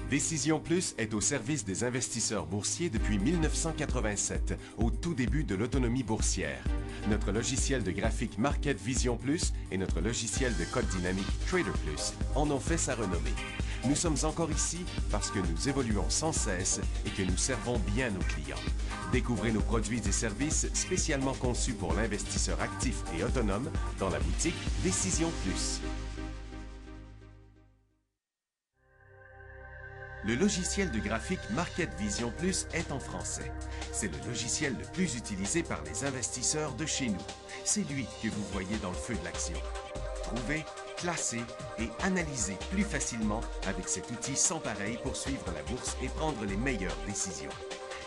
Décision Plus est au service des investisseurs boursiers depuis 1987, au tout début de l'autonomie boursière. Notre logiciel de graphique Market Vision Plus et notre logiciel de code dynamique Trader Plus en ont fait sa renommée. Nous sommes encore ici parce que nous évoluons sans cesse et que nous servons bien nos clients. Découvrez nos produits et services spécialement conçus pour l'investisseur actif et autonome dans la boutique Décision Plus. Le logiciel de graphique Market Vision Plus est en français. C'est le logiciel le plus utilisé par les investisseurs de chez nous. C'est lui que vous voyez dans le feu de l'action. Trouvez, classer et analyser plus facilement avec cet outil sans pareil pour suivre la bourse et prendre les meilleures décisions.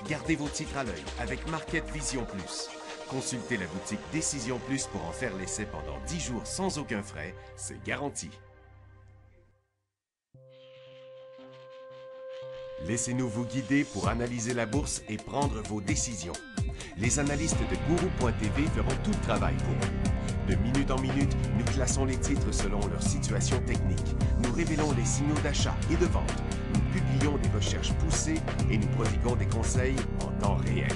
Gardez vos titres à l'œil avec Market Vision Plus. Consultez la boutique Décision Plus pour en faire l'essai pendant 10 jours sans aucun frais, c'est garanti. Laissez-nous vous guider pour analyser la bourse et prendre vos décisions. Les analystes de Guru.tv feront tout le travail pour vous. De minute en minute, nous classons les titres selon leur situation technique. Nous révélons les signaux d'achat et de vente. Nous publions des recherches poussées et nous prodiguons des conseils en temps réel.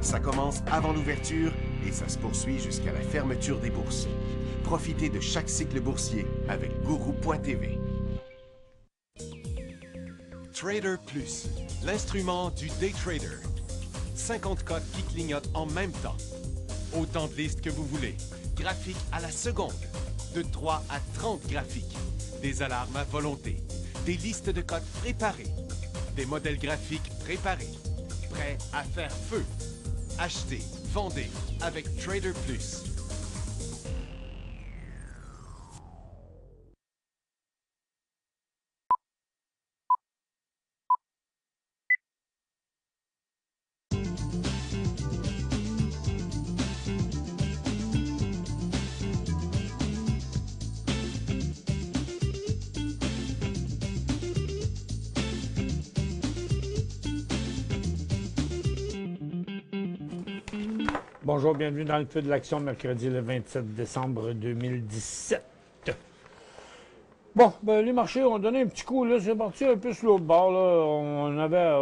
Ça commence avant l'ouverture et ça se poursuit jusqu'à la fermeture des bourses. Profitez de chaque cycle boursier avec Guru.tv. Trader Plus, l'instrument du day trader. 50 codes qui clignotent en même temps. Autant de listes que vous voulez. Graphiques à la seconde. De 3 à 30 graphiques. Des alarmes à volonté. Des listes de codes préparées. Des modèles graphiques préparés. Prêts à faire feu. Achetez, vendez avec Trader Plus. Bonjour, bienvenue dans le feu de l'action, mercredi le 27 décembre 2017. Bon, ben, les marchés ont donné un petit coup, là, c'est parti un peu sur l'autre bord, là.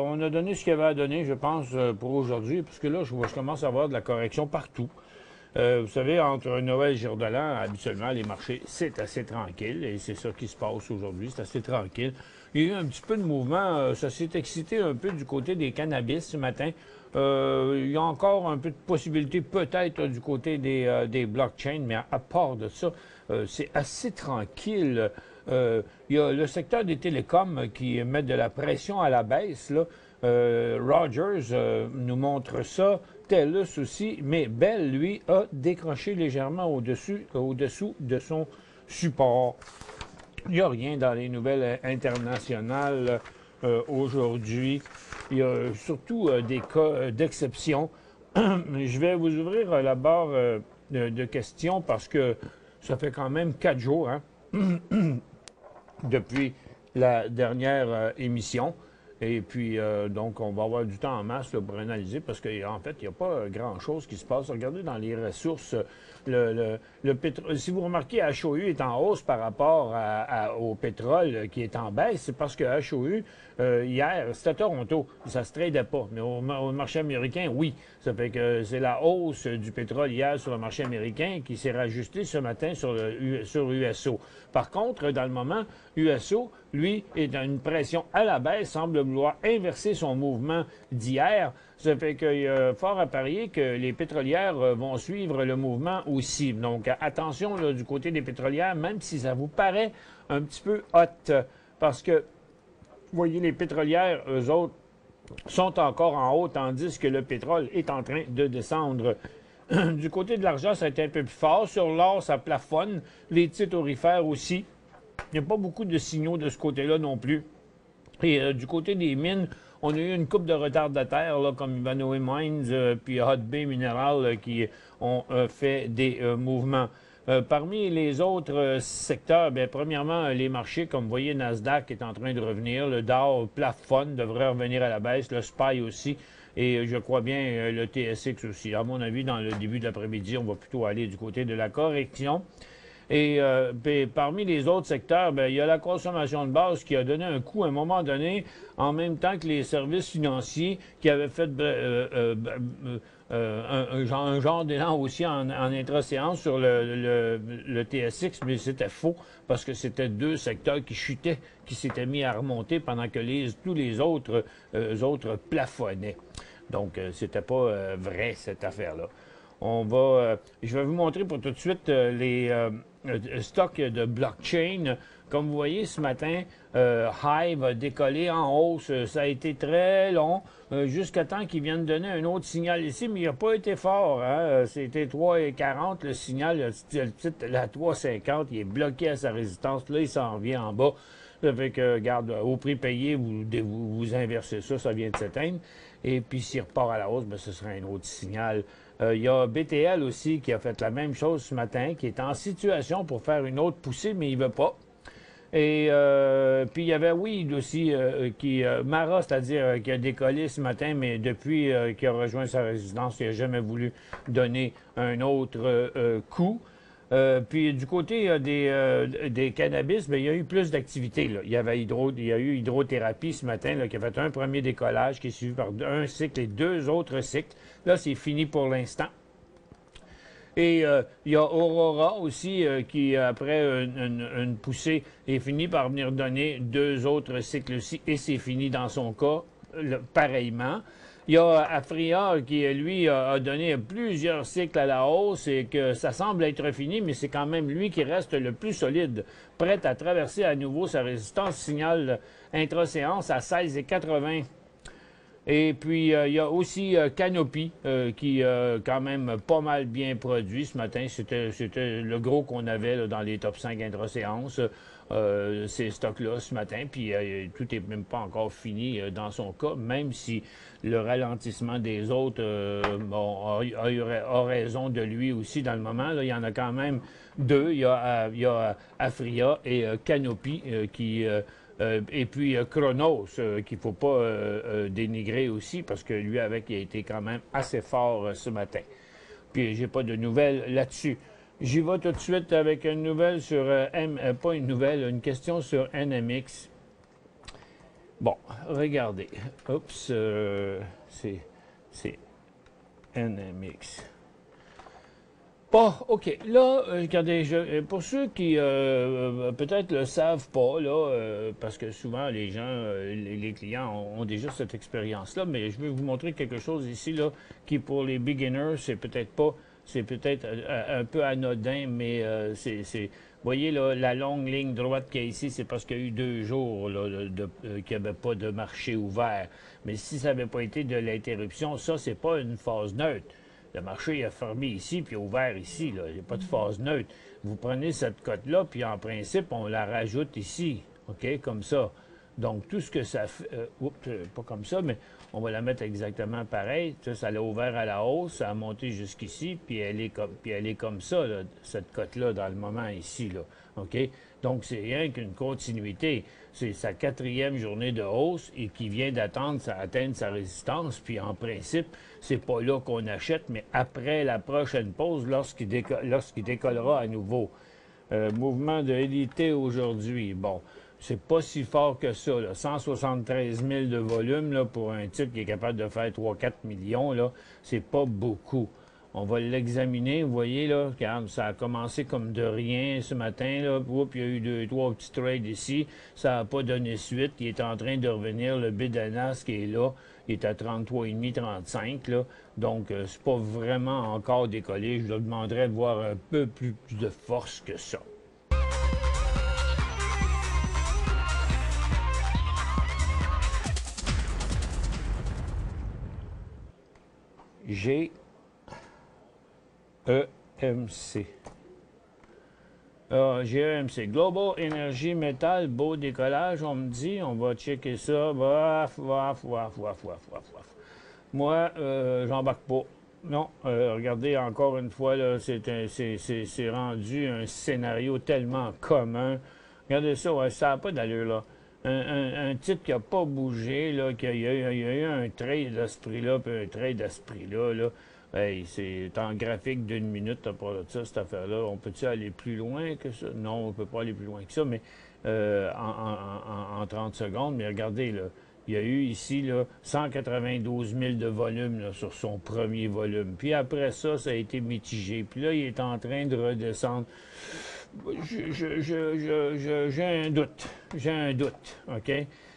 On a donné ce qu'il y avait à donner, je pense, pour aujourd'hui, parce que là, je commence à voir de la correction partout. Vous savez, entre Noël et Jour de l'An, habituellement, les marchés, c'est assez tranquille, et c'est ça qui se passe aujourd'hui, c'est assez tranquille. Il y a eu un petit peu de mouvement, ça s'est excité un peu du côté des cannabis ce matin. Il y a encore un peu de possibilités peut-être du côté des blockchains, mais à part de ça, c'est assez tranquille. Il y a le secteur des télécoms qui met de la pression à la baisse, là. Rogers nous montre ça, TELUS aussi, mais Bell, lui, a décroché légèrement au-dessous de son support. Il n'y a rien dans les nouvelles internationales aujourd'hui. Il y a surtout des cas d'exception. Je vais vous ouvrir la barre de questions parce que ça fait quand même 4 jours hein, depuis la dernière émission. Et puis, donc, on va avoir du temps en masse là, pour analyser parce qu'en fait, il n'y a pas grand-chose qui se passe. Regardez dans les ressources, le pétrole. Si vous remarquez, HOU est en hausse par rapport au pétrole qui est en baisse. C'est parce que HOU, hier, c'était à Toronto, ça se tradait pas. Mais au marché américain, oui. Ça fait que c'est la hausse du pétrole hier sur le marché américain qui s'est rajustée ce matin sur USO. Par contre, dans le moment, USO, lui, est dans une pression à la baisse, semble vouloir inverser son mouvement d'hier. Ça fait qu'il y a fort à parier que les pétrolières vont suivre le mouvement aussi. Donc, attention là, du côté des pétrolières, même si ça vous paraît un petit peu hot, parce que, vous voyez, les pétrolières, eux autres, sont encore en haut, tandis que le pétrole est en train de descendre. Du côté de l'argent, ça a été un peu plus fort. Sur l'or, ça plafonne. Les titres aurifères aussi. Il n'y a pas beaucoup de signaux de ce côté-là non plus. Et du côté des mines, on a eu une coupe de retardataires, là, comme Ivanhoe Mines puis Hot Bay Mineral qui ont fait des mouvements. Parmi les autres secteurs, bien, premièrement, les marchés, comme vous voyez, Nasdaq est en train de revenir. Le Dow plafonne, devrait revenir à la baisse. Le SPY aussi. Et je crois bien le TSX aussi. À mon avis, dans le début de l'après-midi, on va plutôt aller du côté de la correction. Et puis, parmi les autres secteurs, bien, il y a la consommation de base qui a donné un coup à un moment donné, en même temps que les services financiers qui avaient fait un genre d'élan aussi en intra-séance sur le TSX, mais c'était faux parce que c'était deux secteurs qui chutaient, qui s'étaient mis à remonter pendant que tous les autres, plafonnaient. Donc, c'était pas vrai, cette affaire-là. Je vais vous montrer pour tout de suite les stocks de blockchain. Comme vous voyez ce matin, Hive a décollé en hausse. Ça a été très long jusqu'à temps qu'il vienne donner un autre signal ici, mais il n'a pas été fort. Hein? C'était 3,40 le signal. Le titre, la 3,50, il est bloqué à sa résistance. Là, il s'en vient en bas. Ça fait que, regarde, au prix payé, vous inversez ça, ça vient de s'éteindre. Et puis, s'il repart à la hausse, bien, ce sera un autre signal. Il y a BTL aussi qui a fait la même chose ce matin, qui est en situation pour faire une autre poussée, mais il ne veut pas. Et puis il y avait Weed aussi, Mara, c'est-à-dire qui a décollé ce matin, mais depuis qu'il a rejoint sa résidence, il n'a jamais voulu donner un autre coup. Puis du côté des cannabis, bien, il y a eu plus d'activité. Il y a eu hydrothérapie ce matin qui a fait un premier décollage qui est suivi par un cycle et deux autres cycles. Là, c'est fini pour l'instant. Et il y a Aurora aussi qui, après une poussée, est fini par venir donner deux autres cycles aussi, et c'est fini dans son cas, pareillement. Il y a Afria qui, lui, a donné plusieurs cycles à la hausse et que ça semble être fini, mais c'est quand même lui qui reste le plus solide, prêt à traverser à nouveau sa résistance, signal intra-séance à 16,80. Et puis, il y a aussi Canopy qui quand même pas mal bien produit ce matin. C'était le gros qu'on avait là, dans les top 5 intra-séances, ces stocks-là ce matin. Puis, tout n'est même pas encore fini dans son cas, même si le ralentissement des autres a raison de lui aussi dans le moment. Là, il y en a quand même deux. Il y a Afria et Canopy qui... et puis Chronos, qu'il ne faut pas dénigrer aussi, parce que lui, avec, il a été quand même assez fort ce matin. Puis, j'ai pas de nouvelles là-dessus. J'y vais tout de suite avec une nouvelle sur... pas une nouvelle, une question sur NMX. Bon, regardez. Oups, c'est NMX. Bon, OK. Là, regardez, pour ceux qui peut-être le savent pas, là, parce que souvent les gens, les clients ont déjà cette expérience-là, mais je vais vous montrer quelque chose ici, là, qui pour les beginners, c'est peut-être un peu anodin, mais vous voyez, là, la longue ligne droite qu'il y a ici, c'est parce qu'il y a eu 2 jours là, qu'il n'y avait pas de marché ouvert. Mais si ça n'avait pas été de l'interruption, ça, c'est pas une phase neutre. Le marché a fermé ici, puis ouvert ici. Là. Il n'y a pas de phase neutre. Vous prenez cette cote-là, puis en principe, on la rajoute ici. OK? Comme ça. Donc, tout ce que ça fait... pas comme ça, mais on va la mettre exactement pareil. Ça l'a ouvert à la hausse, ça a monté jusqu'ici, puis elle est comme ça, là, cette cote-là, dans le moment ici. Là. OK? Donc, c'est rien qu'une continuité. C'est sa 4e journée de hausse et qui vient d'attendre atteindre sa résistance. Puis, en principe, c'est pas là qu'on achète, mais après la prochaine pause, lorsqu'il décollera à nouveau. Mouvement de LIT aujourd'hui. Bon, c'est pas si fort que ça. Là. 173 000 de volume là, pour un titre qui est capable de faire 3-4 millions, là, c'est pas beaucoup. On va l'examiner, vous voyez, là, regarde, ça a commencé comme de rien ce matin, là, puis il y a eu 2-3 petits trades ici, ça n'a pas donné suite, il est en train de revenir, le Bidanas qui est là, il est à 33,5, 35, là, donc c'est pas vraiment encore décollé, je leur demanderais de voir un peu plus de force que ça. GEMC. GEMC. Global Energy Metal, beau décollage, on me dit. On va checker ça. Moi, j'embarque pas. Non, regardez, encore une fois, là, c'est rendu un scénario tellement commun. Regardez ça, ouais, ça n'a pas d'allure, là. Un titre qui n'a pas bougé, là, il y a eu un trade d'esprit là, puis un trade d'esprit là. Hey, c'est en graphique d'une minute, t'as pas de ça, cette affaire-là. On peut-tu aller plus loin que ça? Non, on peut pas aller plus loin que ça, mais en 30 secondes. Mais regardez, là, il y a eu ici là, 192 000 de volume là, sur son premier volume. Puis après ça, ça a été mitigé. Puis là, il est en train de redescendre. J'ai un doute. J'ai un doute, OK?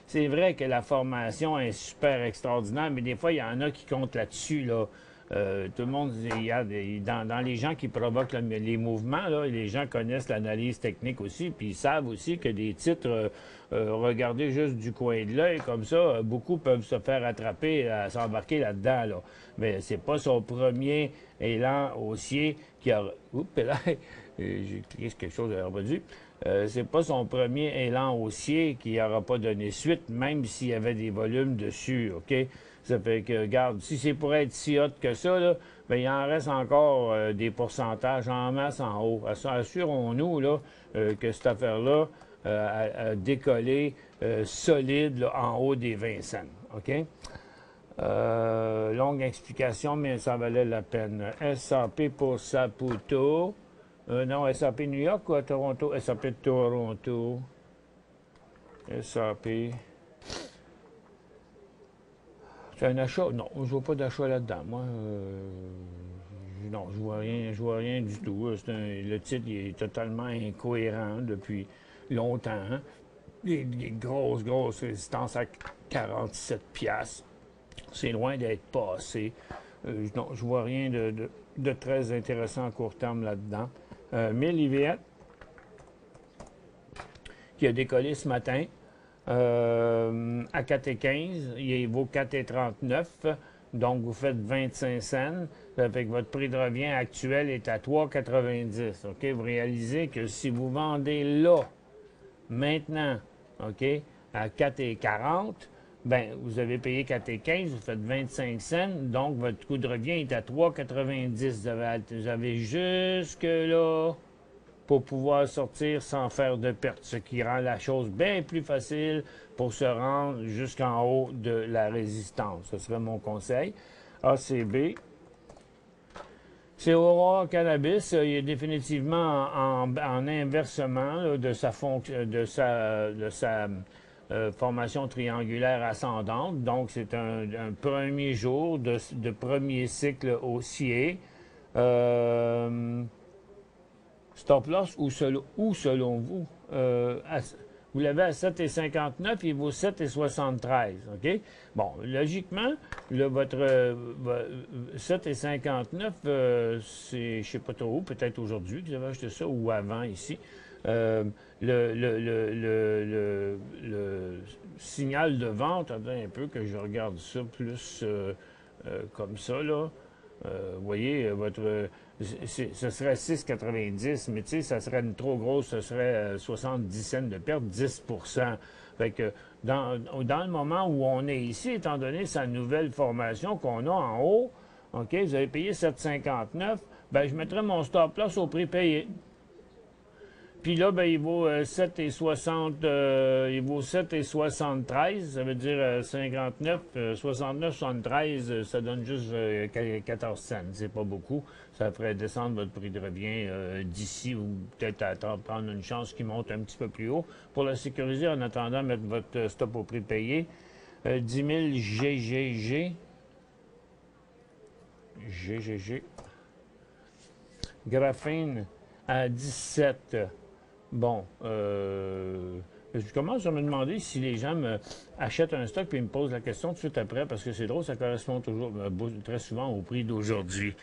C'est vrai que la formation est super extraordinaire, mais des fois, il y en a qui comptent là-dessus, là. Tout le monde, il y a dans les gens qui provoquent les mouvements, là, les gens connaissent l'analyse technique aussi, puis ils savent aussi que des titres, regardez juste du coin de l'œil, comme ça, beaucoup peuvent se faire attraper, s'embarquer là-dedans. Là. Mais c'est pas son premier élan haussier qui a... Oups, là, j'ai cliqué sur quelque chose, j'aurais pas dû. C'est pas son premier élan haussier qui n'aura pas donné suite, même s'il y avait des volumes dessus, OK? Ça fait que, regarde, si c'est pour être si hot que ça, là, bien, il en reste encore des pourcentages en masse en haut. Assurons-nous là, que cette affaire-là a décollé solide là, en haut des 20 cents. OK? Longue explication, mais ça valait la peine. SAP pour Saputo. Non, SAP New York ou à Toronto? SAP de Toronto. SAP. C'est un achat? Non, je vois pas d'achat là-dedans. Moi, non, je vois rien du tout. Le titre il est totalement incohérent depuis longtemps. Hein. Des grosses résistances à 47 piastres. C'est loin d'être passé. Non, je vois rien de très intéressant à court terme là-dedans. 1000 IVF qui a décollé ce matin. À 4,15, il vaut 4,39. Donc, vous faites 25 cents. Ça fait que votre prix de revient actuel est à 3,90. OK? Vous réalisez que si vous vendez là, maintenant, OK, à 4,40, ben vous avez payé 4,15, vous faites 25 cents. Donc, votre coût de revient est à 3,90. Vous avez jusque-là pour pouvoir sortir sans faire de perte, ce qui rend la chose bien plus facile pour se rendre jusqu'en haut de la résistance. Ce serait mon conseil. ACB. C'est Aurora Cannabis. Il est définitivement en inversement là, de sa formation triangulaire ascendante. Donc, c'est un premier jour de premier cycle haussier. Stop loss ou selon vous? Vous l'avez à 7,59, il vaut 7,73. OK? Bon, logiquement, votre 7,59, c'est je ne sais pas trop où, peut-être aujourd'hui que j'avais acheté ça ou avant ici. Le signal de vente, attendez un peu que je regarde ça plus comme ça, là. Vous voyez, ce serait 6,90, mais tu sais, ça serait une trop grosse, ce serait 70 cents de perte, 10 Fait que dans le moment où on est ici, étant donné sa nouvelle formation qu'on a en haut, OK, vous avez payé 7,59, ben je mettrais mon stop loss au prix payé. Puis là, ben, il vaut 7,60, il vaut 7,73, ça veut dire 59, 69, 73, ça donne juste 14 cents. C'est pas beaucoup. Ça ferait descendre votre prix de revient d'ici ou peut-être prendre une chance qui monte un petit peu plus haut. Pour la sécuriser, en attendant, mettre votre stop au prix payé. 10 000 GGG. GGG. Graphène à 17. Bon, je commence à me demander si les gens achètent un stock puis me posent la question tout de suite après, parce que c'est drôle, ça correspond toujours très souvent au prix d'aujourd'hui.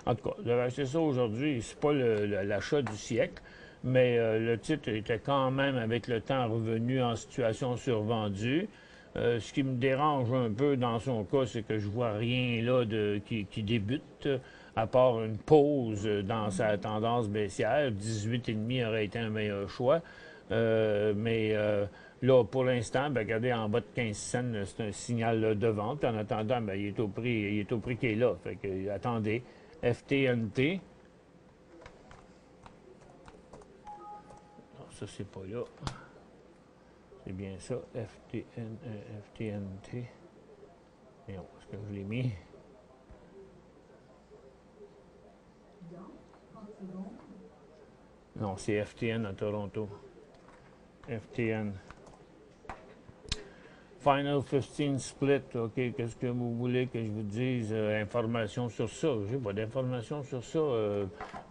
En tout cas, j'avais acheté ça aujourd'hui, c'est pas l'achat du siècle, mais le titre était quand même, avec le temps, revenu en situation survendue. Ce qui me dérange un peu dans son cas, c'est que je vois rien là qui débute, à part une pause dans sa tendance baissière. 18,5 aurait été un meilleur choix. Mais là, pour l'instant, ben, regardez, en bas de 15 cents, c'est un signal là, de vente. Puis en attendant, ben, il est au prix qui est là. Fait que, attendez. FTNT. Non, ça, c'est pas là. C'est bien ça. FTNT. Est-ce que je l'ai mis? Non, c'est FTN à Toronto. FTN. Final 15 split, OK. Qu'est-ce que vous voulez que je vous dise? Information sur ça. J'ai pas d'informations sur ça.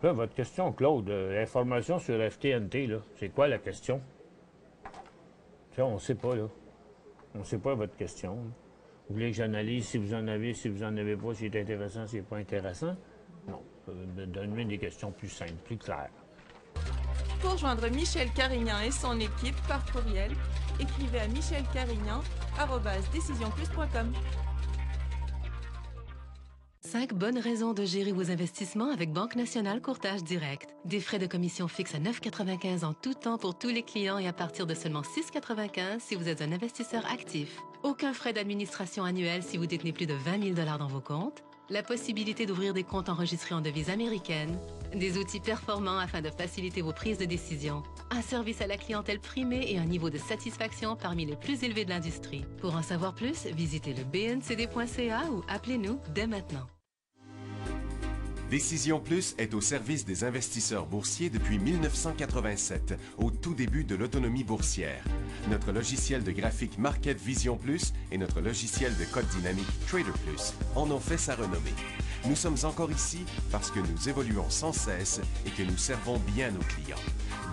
Là, votre question, Claude. Information sur FTNT, là. C'est quoi la question? Ça, on ne sait pas, là. On ne sait pas votre question. Vous voulez que j'analyse si vous en avez pas, si c'est intéressant, si c'est pas intéressant? Non. Donnez-moi des questions plus simples, plus claires. Pour joindre Michel Carignan et son équipe par courriel, écrivez à michelcarignan@decisionplus.com. 5 bonnes raisons de gérer vos investissements avec Banque Nationale Courtage Direct. Des frais de commission fixes à 9,95 en tout temps pour tous les clients et à partir de seulement 6,95 si vous êtes un investisseur actif. Aucun frais d'administration annuel si vous détenez plus de 20 000 $ dans vos comptes. La possibilité d'ouvrir des comptes enregistrés en devise américaine. Des outils performants afin de faciliter vos prises de décision. Un service à la clientèle primé et un niveau de satisfaction parmi les plus élevés de l'industrie. Pour en savoir plus, visitez le bncd.ca ou appelez-nous dès maintenant. Décision Plus est au service des investisseurs boursiers depuis 1987, au tout début de l'autonomie boursière. Notre logiciel de graphique Market Vision Plus et notre logiciel de code dynamique Trader Plus en ont fait sa renommée. Nous sommes encore ici parce que nous évoluons sans cesse et que nous servons bien nos clients.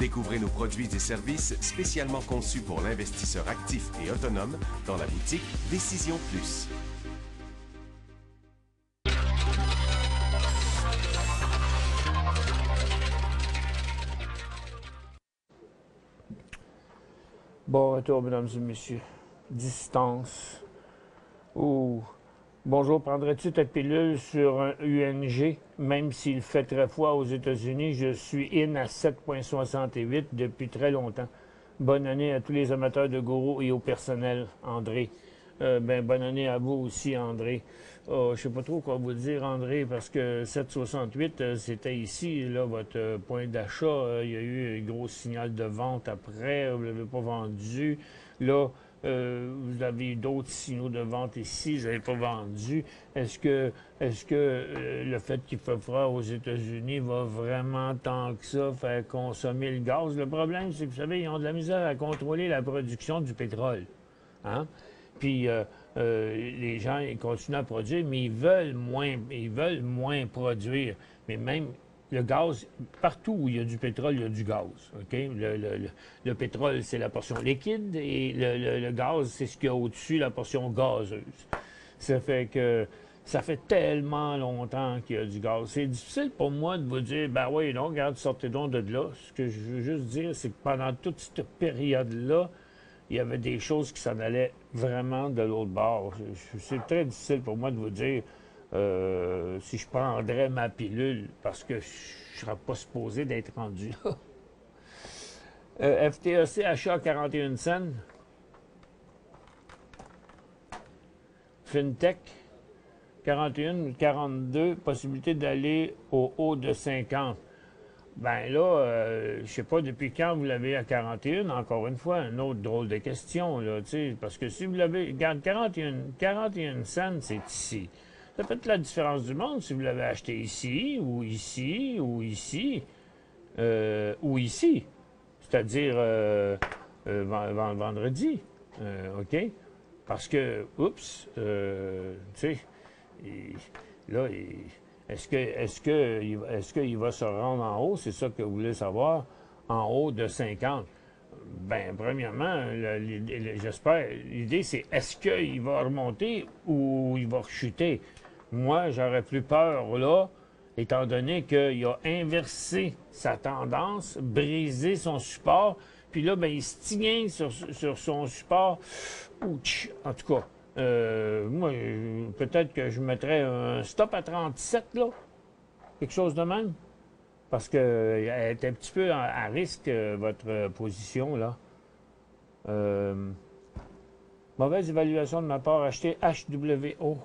Découvrez nos produits et services spécialement conçus pour l'investisseur actif et autonome dans la boutique Décision Plus. Bon retour, mesdames et messieurs. Distance. Ouh. Bonjour, prendrais-tu ta pilule sur un UNG? Même s'il fait très froid aux États-Unis, je suis in à 7,68 depuis très longtemps. Bonne année à tous les amateurs de gourou et au personnel, André. Bonne année à vous aussi, André. Je ne sais pas trop quoi vous dire, André, parce que 7,68, c'était ici, là, votre point d'achat. Il y a eu un gros signal de vente après. Vous ne l'avez pas vendu. Là, vous avez eu d'autres signaux de vente ici, vous n'avez pas vendu. Est-ce que le fait qu'il fait froid aux États-Unis va vraiment tant que ça faire consommer le gaz? Le problème, c'est que vous savez, ils ont de la misère à contrôler la production du pétrole. Hein? Puis les gens ils continuent à produire, mais ils veulent moins produire. Mais même le gaz, partout où il y a du pétrole, il y a du gaz. OK? Le pétrole, c'est la portion liquide et le gaz, c'est ce qu'il y a au-dessus, la portion gazeuse. Ça fait que ça fait tellement longtemps qu'il y a du gaz. C'est difficile pour moi de vous dire, ben oui, non, regarde, sortez donc de là. Ce que je veux juste dire, c'est que pendant toute cette période-là, il y avait des choses qui s'en allaient vraiment de l'autre bord. C'est très difficile pour moi de vous dire si je prendrais ma pilule, parce que je ne serais pas supposé d'être rendu là. FTEC, achat 41 cents. FinTech, 41, 42, possibilité d'aller au haut de 50. Ben là, je sais pas depuis quand vous l'avez à 41, encore une fois, une autre drôle de question, là, tu sais, parce que si vous l'avez, regarde, 41 cents, c'est ici. Ça fait toute la différence du monde si vous l'avez acheté ici, ou ici, ou ici, ou ici, c'est-à-dire vendredi, OK? Parce que, oups, tu sais, là, est-ce qu'il va se rendre en haut? C'est ça que vous voulez savoir, en haut de 50. Bien, premièrement, j'espère, l'idée c'est est-ce qu'il va remonter ou il va rechuter? Moi, j'aurais plus peur là, étant donné qu'il a inversé sa tendance, brisé son support, puis là, ben, il se tient sur son support. Ouch, en tout cas. Moi, peut-être que je mettrais un stop à 37, là. Quelque chose de même. Parce qu'elle est un petit peu à risque, votre position, là. Mauvaise évaluation de ma part. Acheter HWO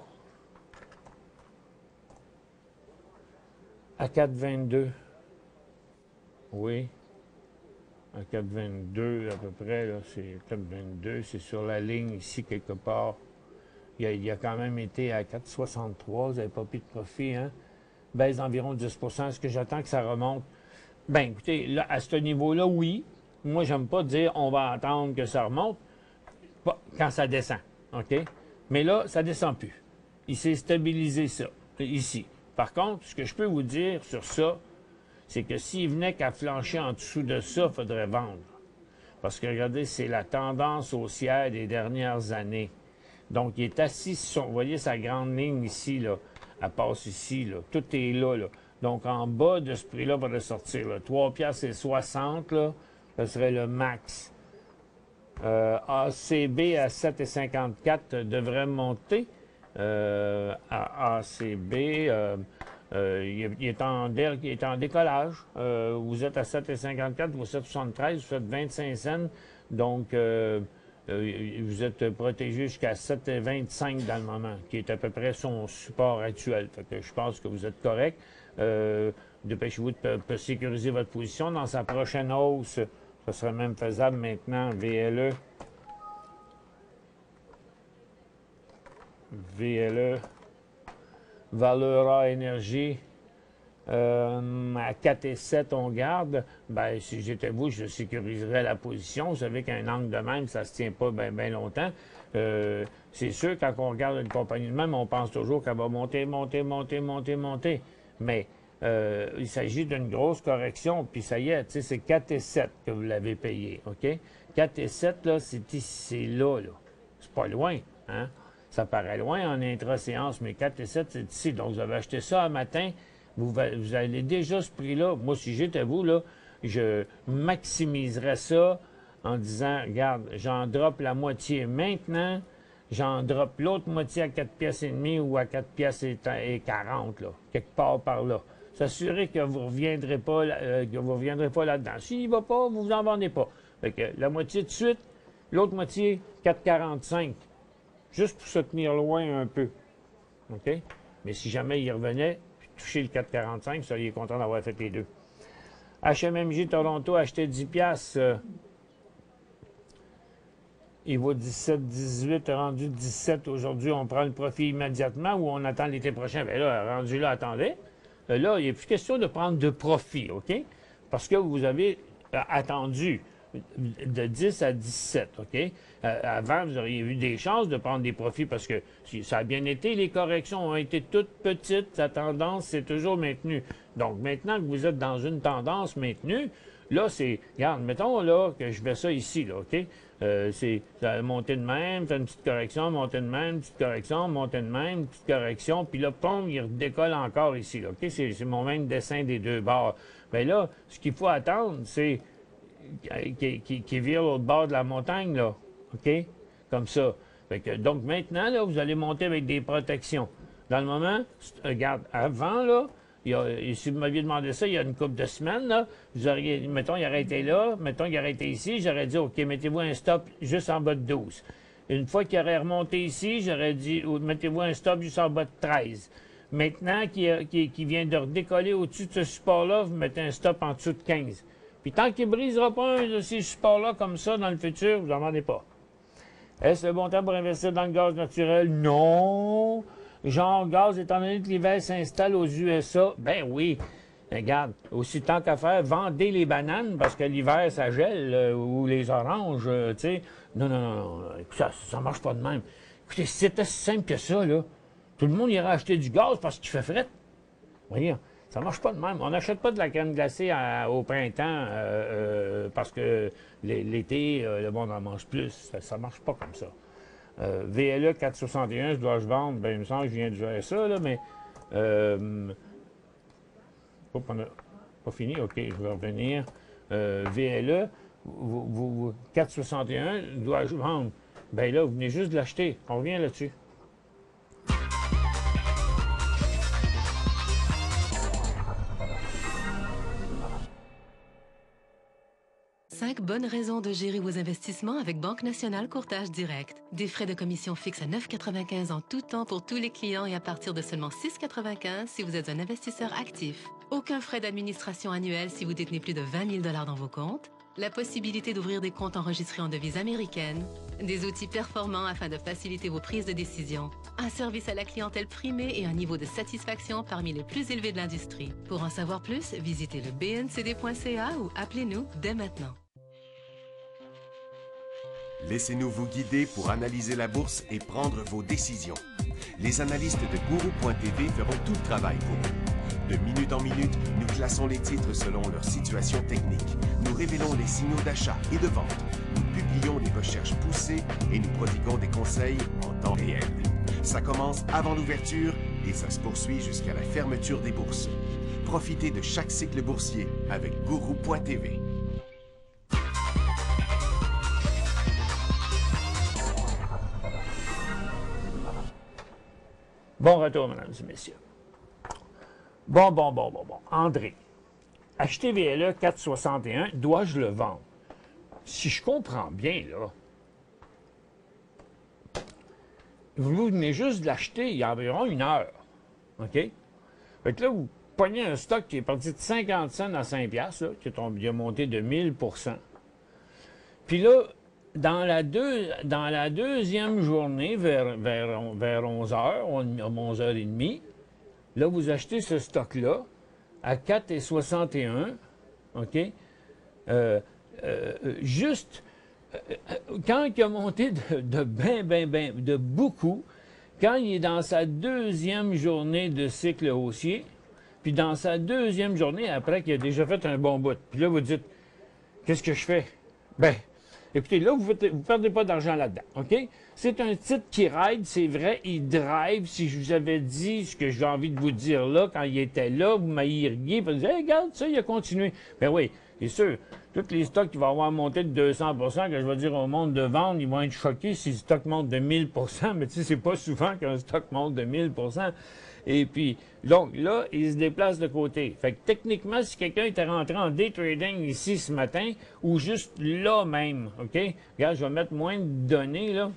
à 4,22. Oui. À 4,22 à peu près, là. C'est 4,22. C'est sur la ligne ici, quelque part. Il a quand même été à 4,63. Vous n'avez pas pris de profit, hein? baisse d'environ 10 %. Est-ce que j'attends que ça remonte? Bien, écoutez, là, à ce niveau-là, oui. Moi, j'aime pas dire on va attendre que ça remonte quand ça descend. OK? Mais là, ça ne descend plus. Il s'est stabilisé ça, ici. Par contre, ce que je peux vous dire sur ça, c'est que s'il venait qu'à flancher en dessous de ça, il faudrait vendre. Parce que, regardez, c'est la tendance haussière des dernières années. Donc, il est assis sur, vous voyez sa grande ligne ici, là. Elle passe ici, là. Tout est là, là. Donc, en bas de ce prix-là, va sortir, là. 3,60 $, là, ce serait le max. ACB à 7,54 devrait monter. À ACB, il est en décollage. Vous êtes à 7,54, vous êtes 73, vous faites 25 cents. Donc, vous êtes protégé jusqu'à 7,25 dans le moment, qui est à peu près son support actuel. Fait que je pense que vous êtes correct. Dépêchez-vous de sécuriser votre position. Dans sa prochaine hausse, ça serait même faisable maintenant. VLE, Valera Énergie, à 4,7 on garde. Ben, si j'étais vous, je sécuriserais la position. Vous savez qu'un angle de même, ça ne se tient pas bien longtemps. C'est sûr, quand on regarde une compagnie de même, on pense toujours qu'elle va monter. Mais il s'agit d'une grosse correction, puis ça y est, c'est 4,7 que vous l'avez payé, OK? 4,7, là, c'est là. C'est pas loin, hein? Ça paraît loin en intra-séance, mais 4,7, c'est ici. Donc, vous avez acheté ça un matin, vous avez déjà ce prix-là. Moi, si j'étais vous, là, je maximiserais ça en disant, regarde, j'en drop la moitié maintenant, j'en drop l'autre moitié à 4,5 piastres ou à 4,40 piastres, là, quelque part par là. S'assurer que vous ne reviendrez pas, là-dedans. S'il ne va pas, vous n'en vendez pas. Fait que la moitié de suite, l'autre moitié, 4,45. Juste pour se tenir loin un peu. OK? Mais si jamais il revenait, toucher le 4,45, vous seriez content d'avoir fait les deux. HMMJ Toronto achetait 10 piastres. Il vaut 17, 18, rendu 17 aujourd'hui. On prend le profit immédiatement ou on attend l'été prochain? Bien là, rendu là, attendez. Là, il n'est plus question de prendre de profit, OK? Parce que vous avez attendu de 10 à 17, OK? Avant, vous auriez eu des chances de prendre des profits parce que ça a bien été, les corrections ont été toutes petites, la tendance s'est toujours maintenue. Donc, maintenant que vous êtes dans une tendance maintenue, là, c'est, regarde, mettons là que je fais ça ici, là, OK? C'est monter de même, faire une petite correction, monter de même, petite correction, monter de même, petite correction, puis là, pom, il redécolle encore ici, là, OK? C'est mon même dessin des deux bords. Bien là, ce qu'il faut attendre, c'est qui vire l'autre bord de la montagne, là, OK? Comme ça. Fait que, donc maintenant, là, vous allez monter avec des protections. Dans le moment, regarde, avant, là, si vous m'aviez demandé ça il y a une couple de semaines, là, vous auriez, mettons, il aurait été là, mettons, il aurait été ici, j'aurais dit, OK, mettez-vous un stop juste en bas de 12. Une fois qu'il aurait remonté ici, j'aurais dit, mettez-vous un stop juste en bas de 13. Maintenant qu'il vient de redécoller au-dessus de ce support-là, vous mettez un stop en dessous de 15. Puis tant qu'il ne brisera pas un de ces supports-là comme ça dans le futur, vous n'en vendez pas. Est-ce le bon temps pour investir dans le gaz naturel? Non. Genre gaz, étant donné que l'hiver s'installe aux USA, ben oui. Regarde, aussi tant qu'à faire, vendez les bananes parce que l'hiver, ça gèle, ou les oranges, tu sais. Non. Écoute, ça ne marche pas de même. Écoutez, si c'était si simple que ça, là, tout le monde ira acheter du gaz parce qu'il fait fret. Voyez, ça ne marche pas de même. On n'achète pas de la crème glacée au printemps parce que l'été, le monde en mange plus. Ça ne marche pas comme ça. VLE 461, dois-je vendre? Bien, il me semble que je viens de gérer ça, là, mais... on n'a pas fini. OK, je vais revenir. VLE, 461, dois-je vendre? Bien là, vous venez juste de l'acheter. On revient là-dessus. 5 bonnes raisons de gérer vos investissements avec Banque Nationale Courtage Direct. Des frais de commission fixes à 9,95 en tout temps pour tous les clients et à partir de seulement 6,95 si vous êtes un investisseur actif. Aucun frais d'administration annuel si vous détenez plus de 20 000 $ dans vos comptes. la possibilité d'ouvrir des comptes enregistrés en devise américaine, des outils performants afin de faciliter vos prises de décision, un service à la clientèle primé et un niveau de satisfaction parmi les plus élevés de l'industrie. Pour en savoir plus, visitez le bncd.ca ou appelez-nous dès maintenant. Laissez-nous vous guider pour analyser la bourse et prendre vos décisions. Les analystes de Guru.tv feront tout le travail pour vous. De minute en minute, nous classons les titres selon leur situation technique. Nous révélons les signaux d'achat et de vente. Nous publions des recherches poussées et nous prodiguons des conseils en temps réel. Ça commence avant l'ouverture et ça se poursuit jusqu'à la fermeture des bourses. Profitez de chaque cycle boursier avec Guru.tv. Bon retour, mesdames et messieurs. Bon. André, acheter VLE 461, dois-je le vendre? Si je comprends bien, là, vous venez juste de l'acheter il y a environ 1 heure. OK? Fait que là, vous pognez un stock qui est parti de 50 cents à 5 piastres, là, qui a monté de 1000%. Puis là, dans la deuxième journée, vers 11 heures, 11h30, là, vous achetez ce stock-là à 4,61, OK? Quand il a monté de beaucoup, quand il est dans sa deuxième journée de cycle haussier, puis dans sa deuxième journée, après qu'il a déjà fait un bon bout, puis là, vous dites, qu'est-ce que je fais? Ben, écoutez, là, vous ne perdez pas d'argent là-dedans, OK? C'est un titre qui ride, c'est vrai, il drive. Si je vous avais dit ce que j'ai envie de vous dire là, quand il était là, vous m'aïriez, vous disiez, hey, regarde, ça, il a continué. Ben oui, c'est sûr, tous les stocks qui vont avoir monté de 200%, que je vais dire au monde de vendre, ils vont être choqués si le stock monte de 1000%, mais tu sais, c'est pas souvent qu'un stock monte de 1000%. Et puis, donc là, il se déplace de côté. Fait que techniquement, si quelqu'un était rentré en day trading ici ce matin, ou juste là même, OK? Regarde, je vais mettre moins de données, là.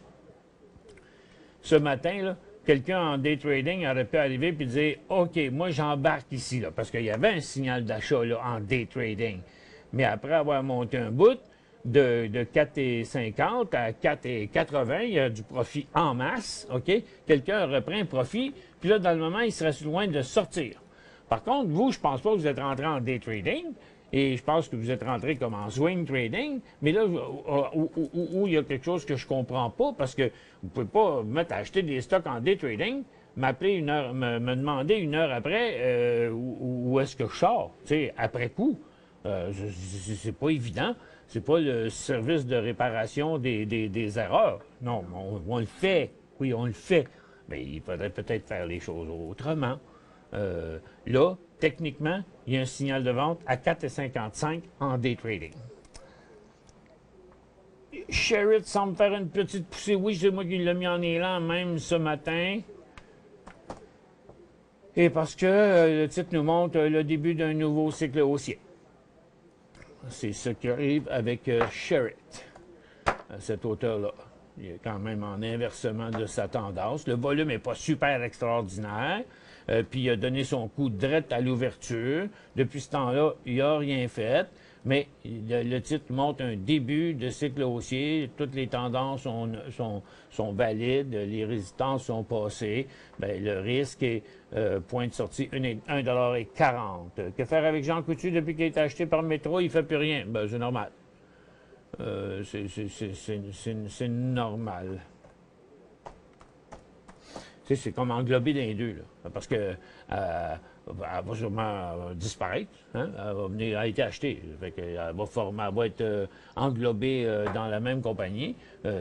Ce matin, là, quelqu'un en day trading aurait pu arriver et dire, OK, moi, j'embarque ici, là, parce qu'il y avait un signal d'achat, là, en day trading. Mais après avoir monté un bout de 4,50 à 4,80, il y a du profit en masse, OK? Quelqu'un reprend un profit, puis là, dans le moment, il serait loin de sortir. Par contre, vous, je pense pas que vous êtes rentré en day trading, et je pense que vous êtes rentré comme en swing trading, mais là, où il y a quelque chose que je comprends pas, parce que vous pouvez pas vous mettre à acheter des stocks en day trading, m'appeler me demander 1 heure après où est-ce que je sors, tu sais, après coup. C'est pas évident. C'est pas le service de réparation des erreurs. Non, on le fait. Oui, on le fait. Mais il faudrait peut-être faire les choses autrement. Là, techniquement, il y a un signal de vente à 4,55 en day trading. Sherritt semble faire une petite poussée. Oui, c'est moi qui l'ai mis en élan même ce matin. Et parce que le titre nous montre le début d'un nouveau cycle haussier. C'est ce qui arrive avec Sherritt, cet auteur-là. Il est quand même en inversement de sa tendance. Le volume n'est pas super extraordinaire. Puis il a donné son coup direct à l'ouverture. Depuis ce temps-là, il n'a rien fait. Mais le titre montre un début de cycle haussier. Toutes les tendances sont valides. Les résistances sont passées. Bien, le risque est point de sortie 1,40 $. Que faire avec Jean Coutu depuis qu'il a été acheté par Métro? Il ne fait plus rien. Ben, c'est normal. C'est normal. Tu sais, c'est comme englobé dans les deux, là. Parce que elle va sûrement disparaître. Hein? Elle a été achetée. Fait qu'elle va être englobée dans la même compagnie.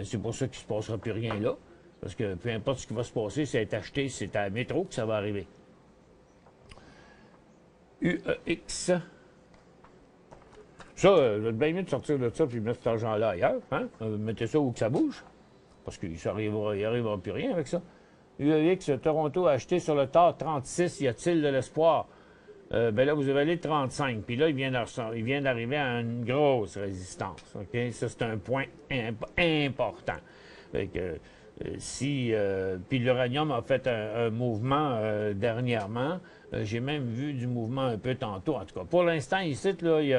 C'est pour ça qu'il ne se passera plus rien là. Parce que peu importe ce qui va se passer, si elle est achetée, c'est à Métro que ça va arriver. UEX. Ça, vous êtes bien mieux de sortir de ça et mettre cet argent-là ailleurs. Hein? Mettez ça où que ça bouge. Parce qu'il n'arrivera plus rien avec ça. UEX, Toronto a acheté sur le tard 36. Y a-t-il de l'espoir? Ben là, vous avez allé 35. Puis là, il vient d'arriver à une grosse résistance. OK? Ça, c'est un point important. Fait que, Puis l'uranium a fait un mouvement dernièrement. J'ai même vu du mouvement un peu tantôt. En tout cas, pour l'instant, ici, il y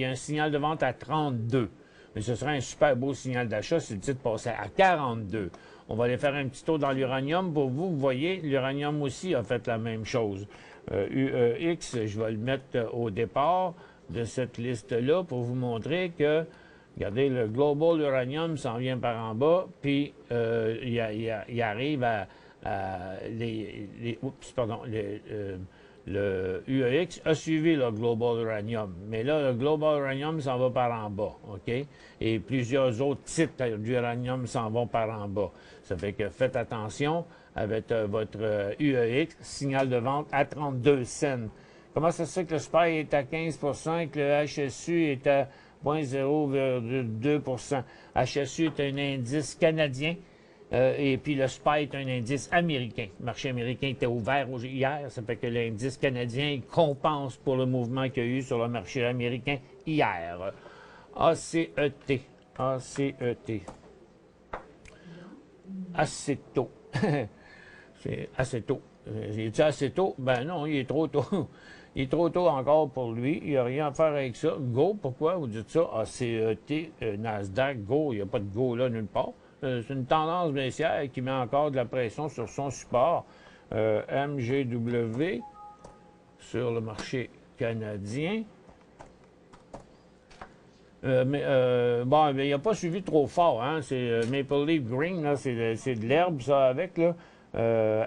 a un signal de vente à 32. Mais ce serait un super beau signal d'achat si le titre passait à 42. On va aller faire un petit tour dans l'uranium. Pour vous, vous voyez, l'uranium aussi a fait la même chose. UEX, je vais le mettre au départ de cette liste-là pour vous montrer que, regardez, le Global Uranium s'en vient par en bas, puis il arrive à le UEX a suivi le Global Uranium, mais là, le Global Uranium s'en va par en bas, OK? Et plusieurs autres titres d'uranium s'en vont par en bas. Ça fait que faites attention avec votre UEX, signal de vente à 32 cents. Comment ça se fait que le SPY est à 15 et que le HSU est à 0,02 HSU est un indice canadien. Et puis le SPY est un indice américain. Le marché américain était ouvert hier, ça fait que l'indice canadien compense pour le mouvement qu'il y a eu sur le marché américain hier. ACET. Aceto. C'est acéto. Est-il assez tôt? Ben non, il est trop tôt. Il est trop tôt encore pour lui. Il n'y a rien à faire avec ça. Go, pourquoi vous dites ça? ACET, Nasdaq, Go. Il n'y a pas de Go là nulle part. C'est une tendance baissière qui met encore de la pression sur son support. MGW sur le marché canadien. Bon, il n'a pas suivi trop fort. Hein? C'est Maple Leaf Green, c'est de l'herbe, ça, avec. Là.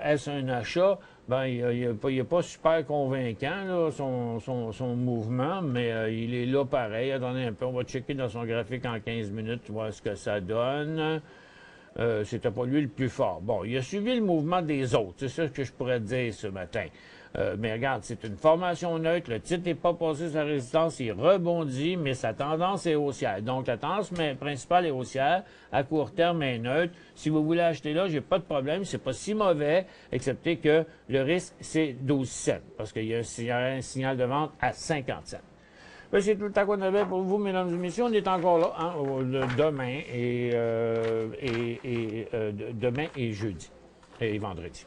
Est-ce un achat? Ben, il n'est pas super convaincant, là, son mouvement, mais il est là pareil. Attendez un peu, on va checker dans son graphique en 15 minutes, voir ce que ça donne. C'était pas lui le plus fort. Bon, il a suivi le mouvement des autres. C'est ça que je pourrais dire ce matin. Mais regarde, c'est une formation neutre. Le titre n'est pas passé sa résistance. Il rebondit, mais sa tendance est haussière. Donc, la tendance principale est haussière. À court terme, est neutre. Si vous voulez acheter là, j'ai pas de problème. C'est pas si mauvais, excepté que le risque, c'est 12 cents. Parce qu'il y a un signal de vente à 50 cents. C'est tout le temps qu'on avait pour vous, mesdames et messieurs. On est encore là hein, demain demain et jeudi et vendredi.